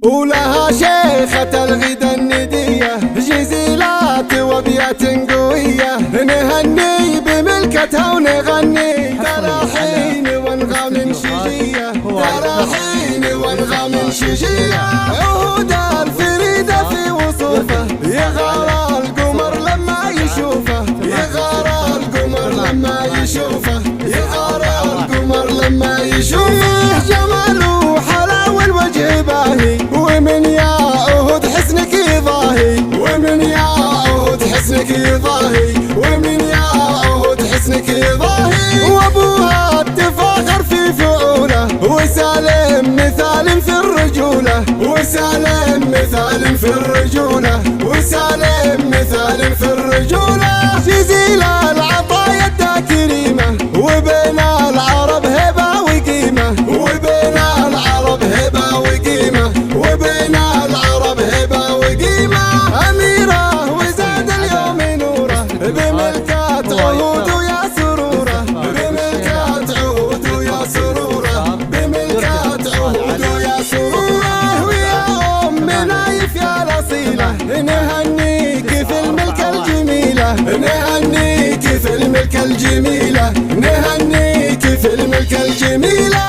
ولها شيخة الغدا الندية جزيلات وابيات قوية، نهني بملكتها ونغني تراحين وانغام شجية، تراحين وانغام شجية. عهود الفريدة في وصوفه يغار القمر لما يشوفه، يغار القمر لما يشوفه، يغار القمر لما يشوفه. جماله حلاوة الوجه باهي، ومن يا عهود حسنك يضاهي، ومن يا عهود حسنك يضاهي، ومن يا عهود حسنك يضاهي. وابوها التفاخر في فعوله، وسالم مثال في الرجولة، وسالم مثال في الرجولة، وسالم مثال في الرجولة. جزيل العطايا دا كريمة، وبين العرب هبة وقيمة، وبين العرب هبة وقيمة، وبين العرب هبة وقيمة. أميرة وزاد اليوم نوره بملكات عهود ويا سروره، بملكات عهود ويا سروره، بملكات عهود ويا سروره. ويا أم نايف يا الأصيلة نهنيك في الملكة الجميلة، نهنيك في الملكة الجميلة، نهنيك في الملكة الجميلة.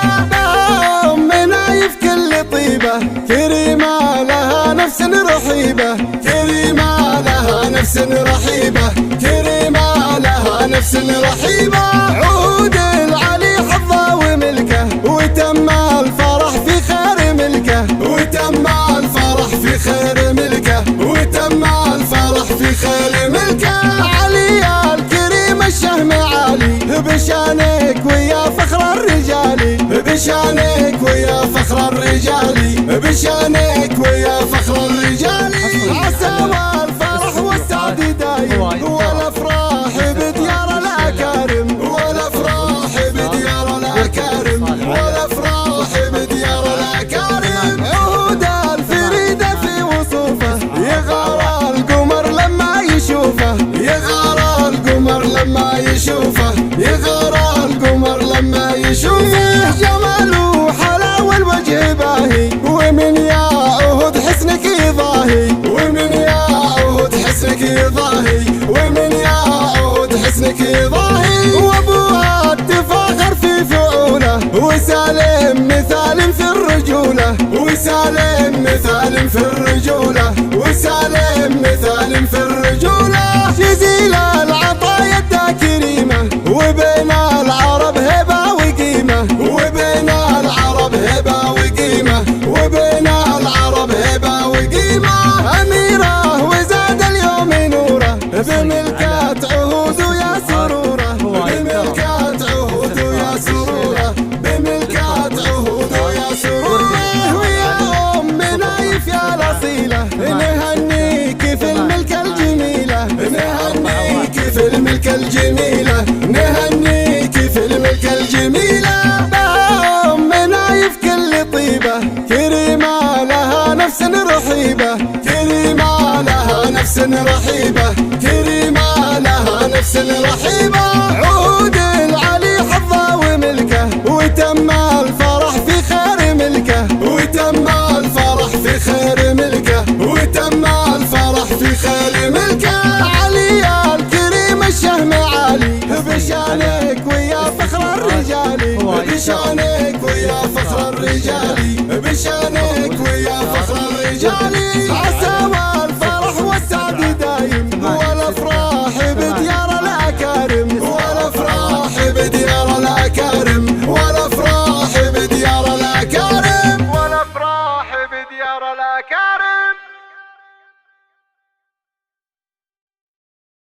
أم نايف كل طيبة كريمة لها نفس رحيبة، كريمة لها نفس رحيبة، كريمة لها نفس رحيبة. عهود العلي حظه وملكه، وتم الفرح في خير ملكه، وتم الفرح في خير ملكه، وتم الفرح في خير ملكه. علي الكريم الشهم عالي بشانك ويا فخر الرجال، بشانك ويا فخر الرجال، بشانك ويا فخر الرجال. عسى والفرح والسعد دايم، والافراح بديار الاكارم، والافراح بديار الاكارم، والافراح بديار الاكارم. عهود الفريدة في وصوفه يغار القمر لما يشوفه، يغار القمر لما يشوفه، يغار القمر لما يشوفه. جماله حلاوة الوجه باهي، ومن يا عهود حسنك يضاهي، ومن يا عهود حسنك يضاهي، ومن يا عهود حسنك يضاهي. وابوها التفاخر في فعوله، وسالم مثال في الرجولة، وسالم مثال في الرجولة، وسالم مثال في الرجولة. جزيل العطايا دا كريمة، وبين العرب هبة وقيمة، وبين العرب هبة وقيمة، وبين العرب هبة وقيمة. أميرة وزاد اليوم نوره بملكات عهود ويا سروره، بملكات عهود ويا سروره، بملكات عهود ويا سروره. ويا أم نايف يا الأصيلة نهنيك في الملكة الجميلة، نهنيك في الملكة الجميلة، نهنيك في الملكة الجميلة. أم نايف كل طيبة كريمة لها نفس رحيبة، كريمة لها نفس رحيبة، كريمة لها نفس رحيبة. عهود العلي حظه وملكه، وتم الفرح في خير ملكه، وتم الفرح في خير ملكه، وتم الفرح في خير ملكه. علي الكريم الشهم عالي بشانك ويا فخر الرجال، بشانك ويا فخر الرجال، بشانك ويا فخر الرجال. عسى والفرح والسعد دايم، والافراح بديار الاكارم، والافراح بديار الاكارم، والافراح بديار الاكارم، والافراح بديار الاكارم.